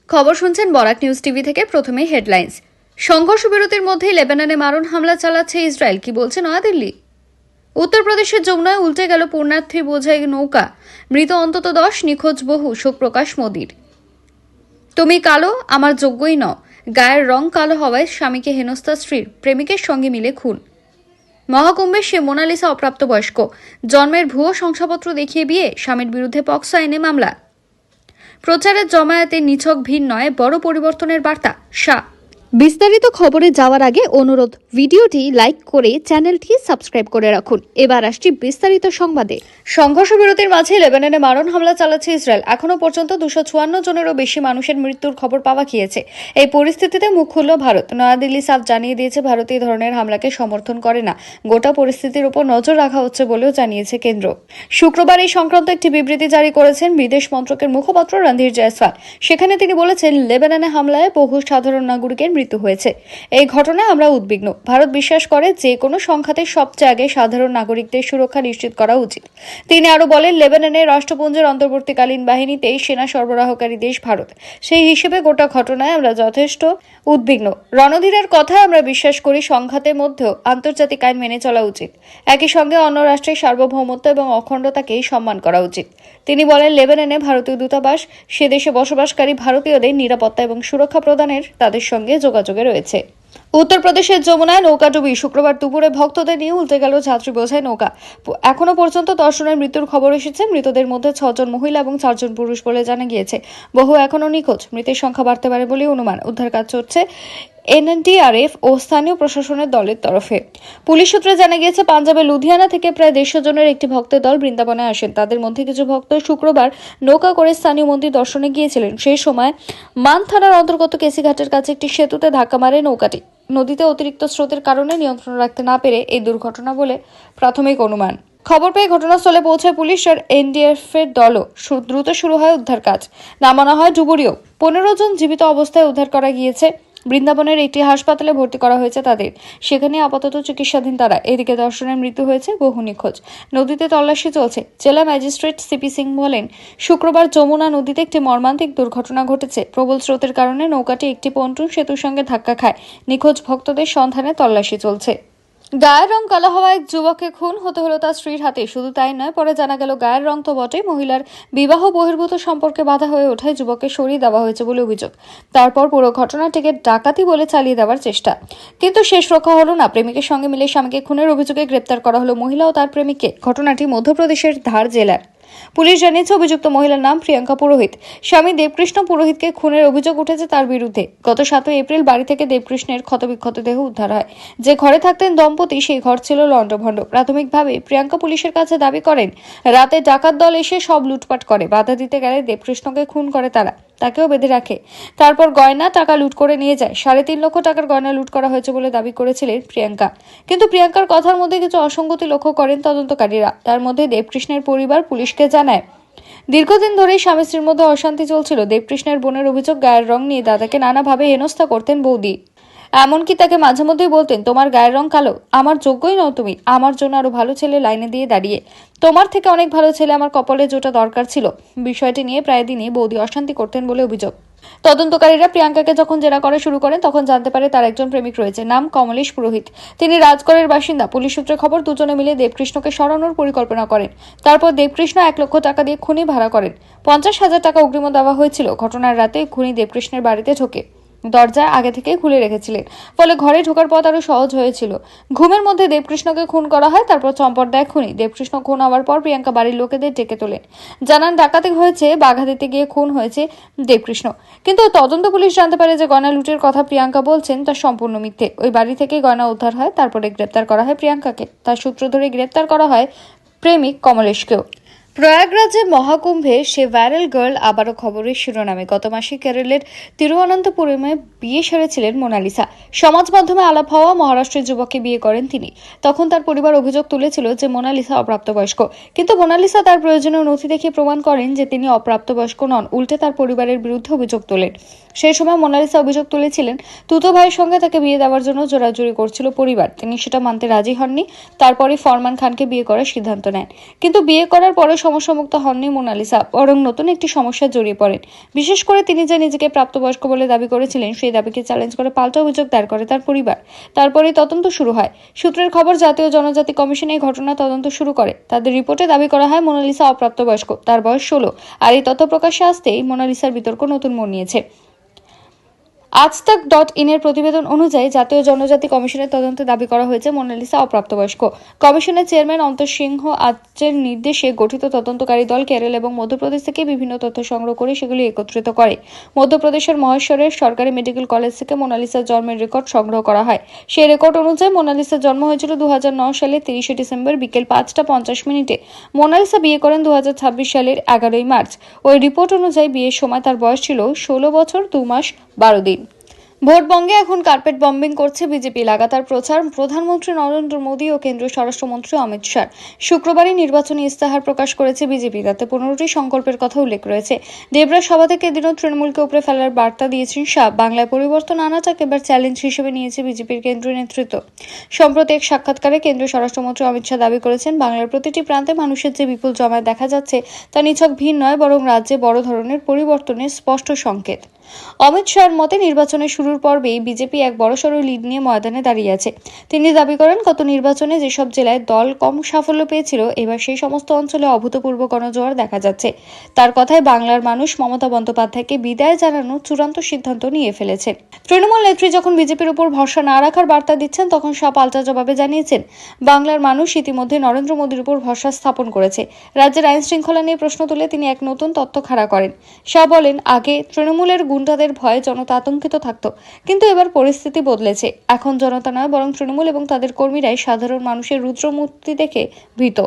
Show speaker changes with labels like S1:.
S1: খবর শুনছেন Barak news TV থেকে। প্রথমেই হেডলাইন্স। সংঘর্ষ বিরতির মধ্যেই লেবাননে মারণ হামলা চালাচ্ছে ইসরায়েল, কি বলছে নয়াদিল্লি। উত্তরপ্রদেশের যমুনায় উল্টে গেল পুণ্যার্থী বোঝাই নৌকা, মৃত অন্তত 10, নিখোঁজ বহু, শোক প্রকাশ মোদির। তুমি কালো, আমার যোগ্যই নও, গায়ের রং কালো হওয়ায় স্বামীকে হেনস্থা স্ত্রীর, প্রেমিকের সঙ্গে মিলে খুন। মহাকুম্ভে সে মোনালিসা অপ্রাপ্তবয়স্ক, জন্মের ভুয়ো শংসাপত্র দেখিয়ে বিয়ে, স্বামীর বিরুদ্ধে পক্সো আইনে মামলা। প্রচারের জমায়েতে নিছক ভিড় নয়, বড় পরিবর্তনের বার্তা। বিস্তারিত খবরে যাওয়ার আগে অনুরোধ, ভিডিওটি লাইক করে চ্যানেলটি সাবস্ক্রাইব করে রাখুন। এবার আসছি বিস্তারিত সংবাদে। সংঘর্ষ বিরতির মাঝে লেবাননে মারণ হামলা চালাচ্ছে ইসরায়েল। এখনো পর্যন্ত 254 জনেরও বেশি মানুষের মৃত্যুর খবর পাওয়া গিয়েছে। এই পরিস্থিতিতে মুখ খুলল ভারত। নয়াদিল্লি সাফ জানিয়ে দিয়েছে ভারত এই ধরনের হামলাকে সমর্থন করে না, গোটা পরিস্থিতির উপর নজর রাখা হচ্ছে বলেও জানিয়েছে কেন্দ্র। শুক্রবার এই সংক্রান্ত একটি বিবৃতি জারি করেছেন বিদেশ মন্ত্রকের মুখপাত্র রণধীর জয়সওয়াল। সেখানে তিনি বলেছেন, লেবাননে হামলায় বহু সাধারণ নাগরিকের মৃত্যু হয়েছে। এই ঘটনায় আমরা উদ্বিগ্ন। ভারত বিশ্বাস করে যে কোনো সংঘাতে সবচেয়ে আগে সাধারণ নাগরিকদের সুরক্ষা নিশ্চিত করা উচিত। তিনি আরো বলেন, লেবাননের রাষ্ট্রপুঞ্জের অন্তর্বর্তীকালীন বাহিনীতেই সেনা সরবরাহকারী দেশ ভারত। সেই হিসেবে গোটা ঘটনায় আমরা যথেষ্ট উদ্বিগ্ন। রণধীরের কথায় আমরা বিশ্বাস করি সংঘাতের মধ্যেও আন্তর্জাতিক আইন মেনে চলা উচিত। একই সঙ্গে অন্য রাষ্ট্রের সার্বভৌমত্ব এবং অখণ্ডতাকে সম্মান করা উচিত। তিনি বলেন, লেবাননে ভারতীয় দূতাবাস সে দেশে বসবাসকারী ভারতীয়দের নিরাপত্তা এবং সুরক্ষা প্রদানের তাদের সঙ্গে যোগাযোগে রয়েছে। উত্তরপ্রদেশের যমুনায় নৌকাডুবি। শুক্রবার দুপুরে ভক্তদের নিয়ে উল্টে গেল যাত্রী বোঝাই নৌকা। এখনো পর্যন্ত 10 জনের মৃত্যুর খবর এসেছে। মৃতদের মধ্যে 6 জন মহিলা এবং 4 জন পুরুষ বলে জানা গিয়েছে। বহু এখনো নিখোঁজ। মৃতের সংখ্যা বাড়তে পারে বলে অনুমান। উদ্ধার কাজ চলছে এনডিআরএফ ও স্থানীয় প্রশাসনের দলের তরফে। পুলিশ সূত্রে জানা গিয়েছে, পাঞ্জাবের লুধিয়ানা থেকে প্রায় 150 জনের একটি ভক্তের দল বৃন্দাবনে আসেন। তাদের মধ্যে কিছু ভক্ত শুক্রবার নৌকা করে স্থানীয় মন্দির দর্শনে গিয়েছিলেন। সেই সময় মান থানার অন্তর্গত কেসিঘাটের কাছে একটি সেতুতে ধাক্কা মারে নৌকাটি। নদীতে অতিরিক্ত স্রোতের কারণে নিয়ন্ত্রণ রাখতে না পেরে এই দুর্ঘটনা বলে প্রাথমিক অনুমান। খবর পেয়ে ঘটনাস্থলে পৌঁছায় পুলিশ আর এনডিআরএফ এর দলও। দ্রুত শুরু হয় উদ্ধার কাজ। নামানো হয় ডুবুরিও। 15 জন জীবিত অবস্থায় উদ্ধার করা গিয়েছে। বৃন্দাবনের একটি হাসপাতালে ভর্তি করা হয়েছে তাদের। সেখানে আপাতত চিকিৎসাধীন তারা। এদিকে 10 জনের মৃত্যু হয়েছে, বহু নিখোঁজ। নদীতে তল্লাশি চলছে। জেলা ম্যাজিস্ট্রেট সিপি সিং বলেন, শুক্রবার যমুনা নদীতে একটি মর্মান্তিক দুর্ঘটনা ঘটেছে। প্রবল স্রোতের কারণে নৌকাটি একটি পন্টুন সেতুর সঙ্গে ধাক্কা খায়। নিখোঁজ ভক্তদের সন্ধানে তল্লাশি চলছে। গায়ের রং কালো হওয়া এক যুবককে খুন হতে হলো তার স্ত্রীর হাতে। শুধু তাই নয়, পরে জানা গেল গায়ের রং তো বটেই, মহিলার বিবাহ বহির্ভূত সম্পর্কে বাধা হয়ে ওঠায় যুবককে সরিয়ে দেওয়া হয়েছে বলে অভিযোগ। তারপর পুরো ঘটনাটিকে ডাকাতি বলে চালিয়ে দেওয়ার চেষ্টা, কিন্তু শেষ রক্ষা হলো না। প্রেমিকের সঙ্গে মিলে স্বামীকে খুনের অভিযোগে গ্রেপ্তার করা হলো মহিলা ও তার প্রেমিককে। ঘটনাটি মধ্যপ্রদেশের ধার জেলার। পুলিশ জানিয়েছে, অভিযুক্ত মহিলার নাম প্রিয়াঙ্কা পুরোহিত। স্বামী দেবকৃষ্ণ পুরোহিতকে খুনের অভিযোগ উঠেছে তার বিরুদ্ধে। গত 7 এপ্রিল বাড়ি থেকে দেবকৃষ্ণের ক্ষতবিক্ষত দেহ উদ্ধার হয়। যে ঘরে থাকতেন দম্পতি, সেই ঘর ছিল লণ্ডভণ্ড। প্রাথমিকভাবে প্রিয়াঙ্কা পুলিশের কাছে দাবি করেন, রাতে ডাকাত দল এসে সব লুটপাট করে। বাধা দিতে গেলে দেবকৃষ্ণকে খুন করে তারা, তাকেও বেঁধে রাখে। তারপর গয়না টাকা লুট করে নিয়ে যায়। 3.5 লক্ষ টাকার গয়না লুট করা হয়েছে বলে দাবি করেছিলেন প্রিয়াঙ্কা। কিন্তু প্রিয়াঙ্কার কথার মধ্যে কিছু অসঙ্গতি লক্ষ্য করেন তদন্তকারীরা। তার মধ্যে দেবকৃষ্ণের পরিবার পুলিশকে জানায়, দীর্ঘদিন ধরেই স্বামী স্ত্রীর মধ্যে অশান্তি চলছিল। দেবকৃষ্ণের বোনের অভিযোগ, গায়ের রং নিয়ে দাদাকে নানাভাবে হেনস্থা করতেন বৌদি। এমনকি তাকে মাঝে মধ্যেই বলতেন, তোমার গায়ের রং কালো, আমার যোগ্যই নও তুমি। আমার জন্য আরো ভালো ছেলে লাইনে দিয়ে দাঁড়িয়ে, তোমার থেকে অনেক ভালো ছেলে আমার কপালে জোটা দরকার ছিল। বিষয়টি নিয়ে প্রায় দিনই বৌদি অশান্তি করতেন বলে অভিযোগ। তদন্তকারীরা প্রিয়াঙ্কাকে যখন জেরা করা শুরু করেন, তখন জানতে পারে তার একজন প্রেমিক রয়েছে, নাম কমলেশ পুরোহিত। তিনি রাজগড়ের বাসিন্দা। পুলিশ সূত্রে খবর, দুজনে মিলে দেবকৃষ্ণকে সরানোর পরিকল্পনা করেন। তারপর দেবকৃষ্ণ 1 লক্ষ টাকা দিয়ে খুনি ভাড়া করেন। 50,000 টাকা অগ্রিম দেওয়া হয়েছিল। ঘটনার রাতে খুনি দেবকৃষ্ণের বাড়িতে ঢোকে। দরজা আগে থেকে খুলে রেখেছিলেন, ফলে ঘরে ঢোকার পথ আরো সহজ হয়েছিল। ঘুমের মধ্যে দেবকৃষ্ণকে খুন করা হয়। তারপর চম্পট দেয় খুনি। দেবকৃষ্ণ খুন হওয়ার পর প্রিয়াঙ্কা বাড়ির লোকেদের ডেকে তোলেন, জানান ডাকাতি হয়েছে, বাধা দিতে গিয়ে খুন হয়েছে দেবকৃষ্ণ। কিন্তু তদন্ত পুলিশ জানতে পারে যে গয়না লুটের কথা প্রিয়াঙ্কা বলছেন তা সম্পূর্ণ মিথ্যে। ওই বাড়ি থেকে গয়না উদ্ধার হয়। তারপরে গ্রেপ্তার করা হয় প্রিয়াঙ্কাকে। তার সূত্র ধরে গ্রেপ্তার করা হয় প্রেমিক কমলেশকেও। প্রয়াগরাজে মহাকুম্ভে সে ভাইরাল গার্ল আবারও খবরের শিরোনামে। গত মাসে কেরলের তিরুঅনন্তপুরমে বিয়ে সেরেছিলেন মোনালিসা। সমাজ মাধ্যমে আলাপ হওয়া মহারাষ্ট্রের যুবককে বিয়ে করেন তিনি। তখন তার পরিবার অভিযোগ তুলেছিল যে মোনালিসা অপ্রাপ্তবয়স্ক। কিন্তু মোনালিসা তার প্রয়োজনীয় নথি দেখিয়ে প্রমাণ করেন যে তিনি অপ্রাপ্তবয়স্ক নন। উল্টে তার পরিবারের বিরুদ্ধে অভিযোগ তোলেন। সেই সময় মোনালিসা অভিযোগ তুলেছিলেন তুতো ভাইয়ের সঙ্গে তাকে বিয়ে দেওয়ার জন্য জোরাজুরি করছিল পরিবার। তিনি সেটা মানতে রাজি হননি। তারপরে ফরমান খানকে বিয়ে করার সিদ্ধান্ত নেন। কিন্তু বিয়ে করার পরে সমস্যামুক্ত হননি মোনালিসা, বরং নতুন একটি সমস্যায় জড়িয়ে পড়েন। বিশেষ করে তিনি যে নিজেকে প্রাপ্তবয়স্ক বলে দাবি করেছিলেন, সেই দাবিকে চ্যালেঞ্জ করে পাল্টা অভিযোগ দায়ের করে তার পরিবার। তারপরেই তদন্ত শুরু হয়। সূত্রের খবর, জাতীয় জনজাতি কমিশন এই ঘটনা তদন্ত শুরু করে। তাদের রিপোর্টে দাবি করা হয় মোনালিসা অপ্রাপ্তবয়স্ক, তার বয়স 16। আর এই তথ্য প্রকাশ্যে আসতেই মোনালিসার বিতর্ক নতুন মোড় নিয়েছে। আজতাক.in এর প্রতিবেদন অনুযায়ী জাতীয় জনজাতি কমিশনের তদন্তে দাবি করা হয়েছে মোনালিসা অপ্রাপ্তবয়স্ক। কমিশনের চেয়ারম্যান অন্তর সিংহ আজের নির্দেশে গঠিত তদন্তকারী দল কেরল এবং মধ্যপ্রদেশ থেকে বিভিন্ন তথ্য সংগ্রহ করে সেগুলি একত্রিত করে। মধ্যপ্রদেশের মহেশ্বরের সরকারি মেডিকেল কলেজ থেকে মোনালিসার জন্মের রেকর্ড সংগ্রহ করা হয়। সেই রেকর্ড অনুযায়ী মোনালিসার জন্ম হয়েছিল 2009 সালের 30 ডিসেম্বর বিকেল 5:50 মোনালিসা বিয়ে করেন 2026 সালের 11 মার্চ। ওই রিপোর্ট অনুযায়ী বিয়ের সময় তার বয়স ছিল 16 বছর 2 মাস 12 দিন। ভোটবঙ্গে এখন কার্পেট বম্বিং করছে বিজেপি। লাগাতার প্রচার প্রধানমন্ত্রী নরেন্দ্র মোদী ও কেন্দ্রীয় স্বরাষ্ট্রমন্ত্রী অমিত শাহ। শুক্রবারই নির্বাচনী ইস্তাহার প্রকাশ করেছে বিজেপি। তাতে 15টি সংকল্পের কথা উল্লেখ রয়েছে। দেবরা সভা থেকে এদিনও তৃণমূলকে উপরে ফেলার বার্তা দিয়েছেন শাহ। বাংলায় পরিবর্তন আনাটাকে এবার চ্যালেঞ্জ হিসেবে নিয়েছে বিজেপির কেন্দ্রীয় নেতৃত্ব। সম্প্রতি এক সাক্ষাৎকারে কেন্দ্রীয় স্বরাষ্ট্রমন্ত্রী অমিত শাহ দাবি করেছেন, বাংলার প্রতিটি প্রান্তে মানুষের যে বিপুল জমায়েত দেখা যাচ্ছে তা নিছক ভিড় নয়, বরং রাজ্যে বড় ধরনের পরিবর্তনের স্পষ্ট সংকেত। অমিত শাহর মতে নির্বাচনের শুরুর পর্বেই বিজেপি এক বড়সড় লিড নিয়ে ময়দানে দাঁড়িয়ে আছে। তিনি দাবি করেন, গত নির্বাচনে যেসব জেলায় দল কম সাফল্য পেয়েছিল, এবার সেই সমস্ত অঞ্চলে অভূতপূর্ব গণজোয়ার দেখা যাচ্ছে। তার কথায় বাংলার মানুষ মমতা বন্দ্যোপাধ্যায়কে বিদায় জানানোর চূড়ান্ত সিদ্ধান্ত নিয়ে ফেলেছে। তৃণমূল নেত্রী যখন বিজেপির উপর ভরসা না রাখার বার্তা দিচ্ছেন, তখন শাহ পাল্টা জবাবে জানিয়েছেন, বাংলার মানুষ ইতিমধ্যে নরেন্দ্র মোদীর উপর ভরসা স্থাপন করেছে। রাজ্যের আইন শৃঙ্খলা নিয়ে প্রশ্ন তুলে তিনি এক নতুন তথ্য খাড়া করেন। শাহ বলেন, আগে তৃণমূলের গুন্ডাদের ভয়ে জনতা আতঙ্কিত থাকত, কিন্তু এবার পরিস্থিতি বদলেছে। এখন জনতা নয়, বরং তৃণমূল এবং তাদের কর্মীরাই সাধারণ মানুষের রুদ্রমূর্তি দেখে ভীত।